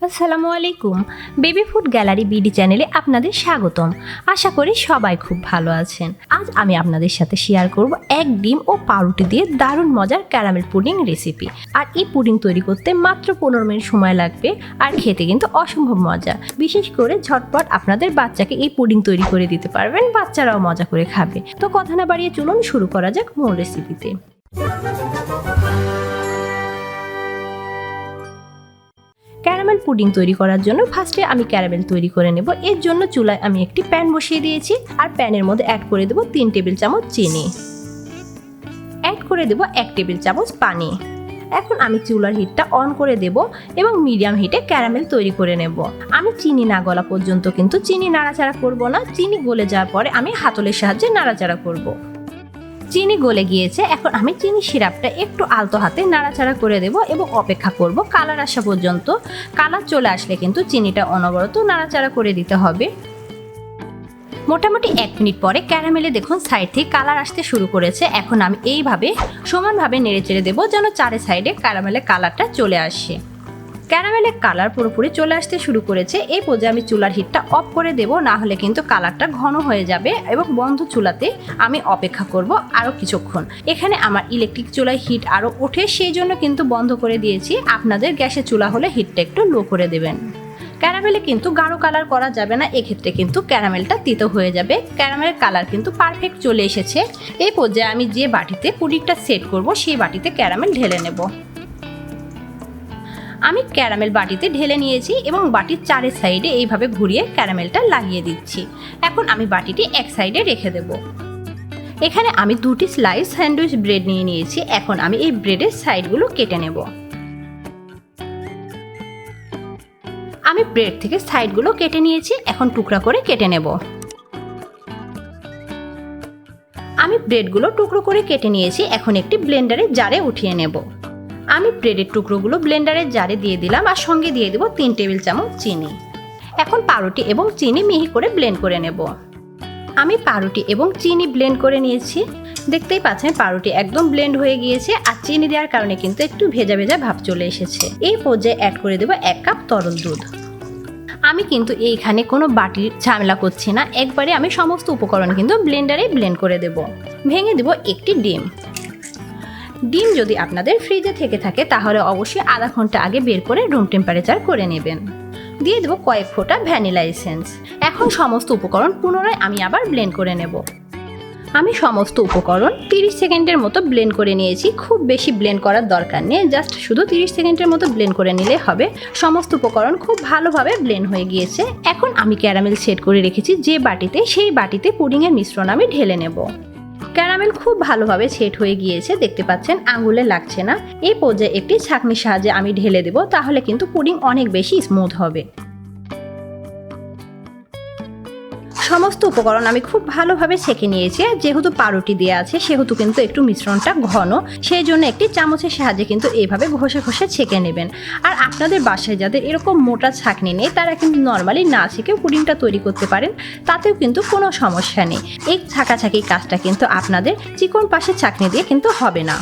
আসসালামু আলাইকুম। Baby food gallery BD চ্যানেলে আপনাদের স্বাগতম। আশা করি সবাই খুব ভালো আছেন। আজ আমি আপনাদের সাথে শেয়ার করব এক ডিম ও পাউরুটি দিয়ে দারুণ মজার ক্যারামেল পুডিং রেসিপি। আর এই পুডিং তৈরি করতে মাত্র 15 মিনিট সময় লাগবে, আর খেতে কিন্তু অসম্ভব মজা। বিশেষ করে ঝটপট আপনাদের বাচ্চাকে এই পুডিং তৈরি করে দিতে পারবেন, বাচ্চারাও মজা করে খাবে। তো কথা না বাড়িয়ে চলুন শুরু করা যাক মূল রেসিপিতে। ক্যারামেল পুডিং তৈরি করার জন্য ফার্স্টে আমি ক্যারামেল তৈরি করে নেব। এর জন্য চুলায় আমি একটি প্যান বসিয়ে দিয়েছি, আর প্যানের মধ্যে অ্যাড করে দেব 3 টেবিল চামচ চিনি, অ্যাড করে দেব 1 টেবিল চামচ পানি। এখন আমি চুলার হিটটা অন করে দেব এবং মিডিয়াম হিটে ক্যারামেল তৈরি করে নেব। আমি চিনি না গলা পর্যন্ত কিন্তু চিনি নাড়াচাড়া করব না। চিনি গলে যাওয়ার পরে আমি হাতলের সাহায্যে নাড়াচাড়া করব। চিনি গলে গিয়েছে, এখন আমি চিনি সিরাপটা একটু আলতো হাতে নাড়াচাড়া করে দেব এবং অপেক্ষা করব কালার আসা পর্যন্ত। কালার চলে আসলে কিন্তু চিনিটা অনবরত নাড়াচাড়া করে দিতে হবে। মোটামুটি 1 মিনিট পরে ক্যারামেলে দেখুন সাইড থেকে কালার আসতে শুরু করেছে। এখন আমি এইভাবে সমানভাবে নেড়ে চেড়ে দেবো যেন চারে সাইডে ক্যারামেলের কালারটা চলে আসে। ক্যারামেলের কালার পুরোপুরি চলে আসতে শুরু করেছে। এই পর্যায়ে আমি চুলার হিটটা অফ করে দেব, না হলে কিন্তু কালারটা ঘন হয়ে যাবে এবং বন্ধ চুলাতে আমি অপেক্ষা করব আরও কিছুক্ষণ। এখানে আমার ইলেকট্রিক চুলায় হিট আরও ওঠে, সেই জন্য কিন্তু বন্ধ করে দিয়েছি। আপনাদের গ্যাসের চুলা হলে হিটটা একটু লো করে দেবেন। ক্যারামেলে কিন্তু গাঢ় কালার করা যাবে না, এক্ষেত্রে কিন্তু ক্যারামেলটা তিতো হয়ে যাবে। ক্যারামেলের কালার কিন্তু পারফেক্ট চলে এসেছে। এই পর্যায়ে আমি যে বাটিতে পুডিংটা সেট করব সেই বাটিতে ক্যারামেল ঢেলে নেব। আমি ক্যারামেল বাটিতে ঢেলে নিয়েছি এবং বাটির চারের সাইডে এইভাবে ঘুরিয়ে ক্যারামেলটা লাগিয়ে দিচ্ছি। এখন আমি বাটিটি এক সাইডে রেখে দেব। এখানে আমি 2টি স্লাইস স্যান্ডউইচ ব্রেড নিয়ে নিয়েছি। এখন আমি এই ব্রেডের সাইডগুলো কেটে নেব। আমি ব্রেড থেকে সাইডগুলো কেটে নিয়েছি, এখন টুকরা করে কেটে নেব। আমি ব্রেডগুলো টুকরো করে কেটে নিয়েছি, এখন একটি ব্লেন্ডারের জারে উঠিয়ে নেব। আমি ব্রেডের টুকরোগুলো ব্লেন্ডারের জারে দিয়ে দিলাম, আর সঙ্গে দিয়ে দেব 3 টেবিল চামচ চিনি। এখন পাউরুটি এবং চিনি মিহি করে ব্লেন্ড করে নেব। আমি পাউরুটি এবং চিনি ব্লেন্ড করে নিয়েছি। দেখতেই পাচ্ছেন পাউরুটি একদম ব্লেন্ড হয়ে গিয়েছে, আর চিনি দেওয়ার কারণে কিন্তু একটু ভেজা ভেজা ভাব চলে এসেছে। এই পর্যায়ে অ্যাড করে দেব 1 কাপ তরল দুধ। আমি কিন্তু এইখানে কোনো বাটির ঝামেলা করছি না, একবারে আমি সমস্ত উপকরণ কিন্তু ব্লেন্ডারে ব্লেন্ড করে দেব। ভেঙে দেব একটি ডিম। ডিম যদি আপনাদের ফ্রিজে থেকে থাকে তাহলে অবশ্যই আধা ঘন্টা আগে বের করে রুম টেম্পারেচার করে নেবেন। দিয়ে দেবো কয়েক ফোঁটা ভ্যানিলা এসেন্স। এখন সমস্ত উপকরণ পুনরায় আমি আবার ব্লেন্ড করে নেব। আমি সমস্ত উপকরণ 30 সেকেন্ডের মতো ব্লেন্ড করে নিয়েছি। খুব বেশি ব্লেন্ড করার দরকার নেই, জাস্ট শুধু 30 সেকেন্ডের মতো ব্লেন্ড করে নিলে হবে। সমস্ত উপকরণ খুব ভালোভাবে ব্লেন্ড হয়ে গিয়েছে। এখন আমি ক্যারামেল সেট করে রেখেছি যে বাটিতে, সেই বাটিতে পুডিংয়ের মিশ্রণ আমি ঢেলে নেব। ক্যারামেল খুব ভালোভাবে সেট হয়ে গিয়েছে, দেখতে পাচ্ছেন আঙুলে লাগছে না। এই পর্যায়ে একটি ছাঁকনির সাহায্যে আমি ঢেলে দেব, তাহলে কিন্তু পুডিং অনেক বেশি স্মুথ হবে। সমস্ত উপকরণ আমি খুব ভালোভাবে ছেঁকে নিয়েছি। যেহেতু পাউরুটি দেওয়া আছে সেহেতু কিন্তু একটু মিশ্রণটা ঘন, সেই জন্য একটি চামচের সাহায্যে কিন্তু এইভাবে ঘষে ঘষে ছেঁকে নেবেন। আর আপনাদের বাসায় যাদের এরকম মোটা ছাঁকনি নেই তারা কিন্তু নর্মালি না ছেঁকেও পুডিংটা তৈরি করতে পারেন, তাতেও কিন্তু কোনো সমস্যা নেই। এই ছাঁকাছাঁকি কাজটা কিন্তু আপনাদের চিকন পাশের ছাঁকনি দিয়ে কিন্তু হবে না।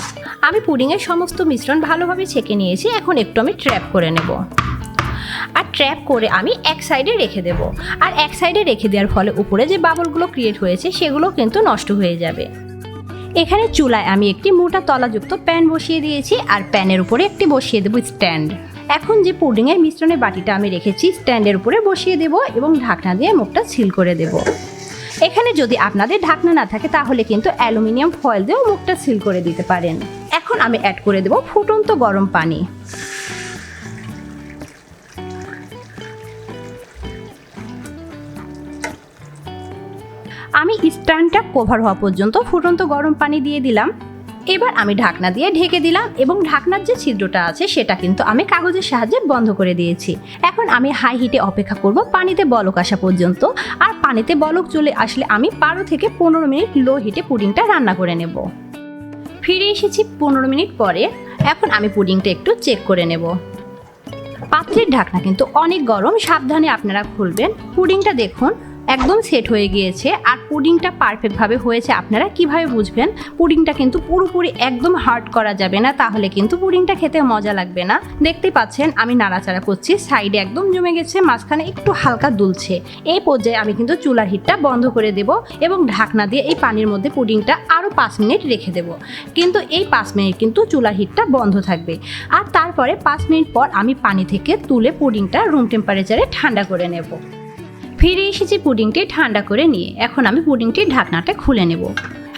আমি পুডিংয়ের সমস্ত মিশ্রণ ভালোভাবে ছেঁকে নিয়েছি। এখন একটু আমি ট্র্যাপ করে নেব, আর ট্র্যাপ করে আমি এক সাইডে রেখে দেব। আর এক সাইডে রেখে দেওয়ার ফলে উপরে যে বাবলগুলো ক্রিয়েট হয়েছে সেগুলো কিন্তু নষ্ট হয়ে যাবে। এখানে চুলায় আমি একটি মোটা তলাযুক্ত প্যান বসিয়ে দিয়েছি, আর প্যানের উপরে একটি বসিয়ে দেব স্ট্যান্ড। এখন যে পুডিংয়ের মিশ্রণের বাটিটা আমি রেখেছি স্ট্যান্ডের উপরে বসিয়ে দেব এবং ঢাকনা দিয়ে মুখটা সিল করে দেব। এখানে যদি আপনাদের ঢাকনা না থাকে তাহলে কিন্তু অ্যালুমিনিয়াম ফয়েল দিয়েও মুখটা সিল করে দিতে পারেন। এখন আমি অ্যাড করে দেব ফুটন্ত গরম পানি। আমি স্ট্যান্ডটা কভার হওয়া পর্যন্ত ফুটন্ত গরম পানি দিয়ে দিলাম। এবার আমি ঢাকনা দিয়ে ঢেকে দিলাম এবং ঢাকনার যে ছিদ্রটা আছে সেটা কিন্তু আমি কাগজের সাহায্যে বন্ধ করে দিয়েছি। এখন আমি হাই হিটে অপেক্ষা করব পানিতে বলক আসা পর্যন্ত। আর পানিতে বলক চলে আসলে আমি 12 থেকে 15 মিনিট লো হিটে পুডিংটা রান্না করে নেব। ফিরে এসেছি 15 মিনিট পরে। এখন আমি পুডিংটা একটু চেক করে নেব। পাত্রের ঢাকনা কিন্তু অনেক গরম, সাবধানে আপনারা খুলবেন। পুডিংটা দেখুন একদম সেট হয়ে গিয়েছে। আর পুডিংটা পারফেক্টভাবে হয়েছে আপনারা কিভাবে বুঝবেন? পুডিংটা কিন্তু পুরোপুরি একদম হার্ড করা যাবে না, তাহলে কিন্তু পুডিংটা খেতে মজা লাগবে না। দেখতেই পাচ্ছেন আমি নাড়াচাড়া করছি, সাইডে একদম জমে গেছে, মাঝখানে একটু হালকা দুলছে। এই পর্যায়ে আমি কিন্তু চুলার হিটটা বন্ধ করে দেব এবং ঢাকনা দিয়ে এই পানির মধ্যে পুডিংটা আরও 5 মিনিট রেখে দেব। কিন্তু এই 5 মিনিট কিন্তু চুলার হিটটা বন্ধ থাকবে। আর তারপরে 5 মিনিট পর আমি পানি থেকে তুলে পুডিংটা রুম টেম্পারেচারে ঠান্ডা করে নেব। ফিরে এসেছি পুডিংটি ঠান্ডা করে নিয়ে। এখন আমি পুডিংটির ঢাকনাটা খুলে নেব।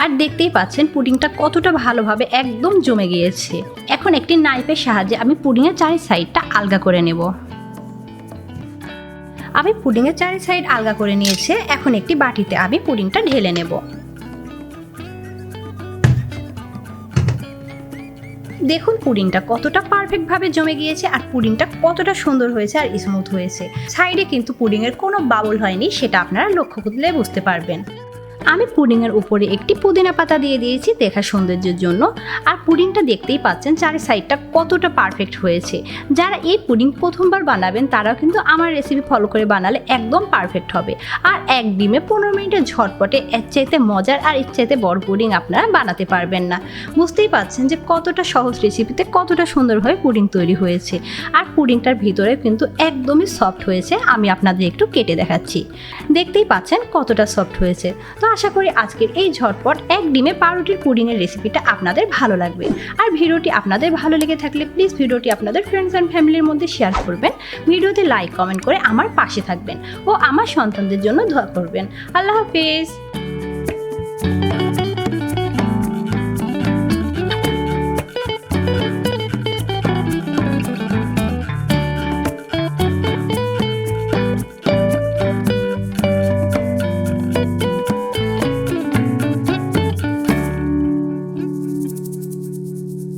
আর দেখতেই পাচ্ছেন পুডিংটা কতটা ভালোভাবে একদম জমে গিয়েছে। এখন একটি নাইফের সাহায্যে আমি পুডিংয়ের চারি সাইডটা আলগা করে নেব। আমি পুডিংয়ের চারি সাইড আলগা করে নিয়েছি। এখন একটি বাটিতে আমি পুডিংটা ঢেলে নেব। দেখুন পুডিংটা কতটা পারফেক্টভাবে জমে গিয়েছে আর পুডিংটা কতটা সুন্দর হয়েছে আর স্মুথ হয়েছে। সাইডে কিন্তু পুডিংয়ের কোনো বাবল হয়নি, সেটা আপনারা লক্ষ্য করলে বুঝতে পারবেন। আমি পুডিংয়ের উপরে একটি পুদিনা পাতা দিয়ে দিয়েছি দেখার সৌন্দর্যের জন্য। আর পুডিংটা দেখতেই পাচ্ছেন চারি সাইডটা কতটা পারফেক্ট হয়েছে। যারা এই পুডিং প্রথমবার বানাবেন তারাও কিন্তু আমার রেসিপি ফলো করে বানালে একদম পারফেক্ট হবে। আর এক ডিমে 15 মিনিটের ঝটপটে এর চাইতে মজার আর এর চাইতে বড় পুডিং আপনারা বানাতে পারবেন না। বুঝতেই পাচ্ছেন যে কতটা সহজ রেসিপিতে কতটা সুন্দরভাবে পুডিং তৈরি হয়েছে। আর পুডিংটার ভিতরে কিন্তু একদমই সফট হয়েছে। আমি আপনাদের একটু কেটে দেখাচ্ছি, দেখতেই পাচ্ছেন কতটা সফট হয়েছে। তো আশা করি আজকের এই ঝটপট এক ডিমে পাউরুটির পুডিংয়ের রেসিপিটা আপনাদের ভালো লাগবে। আর ভিডিওটি আপনাদের ভালো লেগে থাকলে প্লিজ ভিডিওটি আপনাদের ফ্রেন্ডস অ্যান্ড ফ্যামিলির মধ্যে শেয়ার করবেন। ভিডিওতে লাইক কমেন্ট করে আমার পাশে থাকবেন ও আমার সন্তানদের জন্য দোয়া করবেন। আল্লাহ হাফেজ।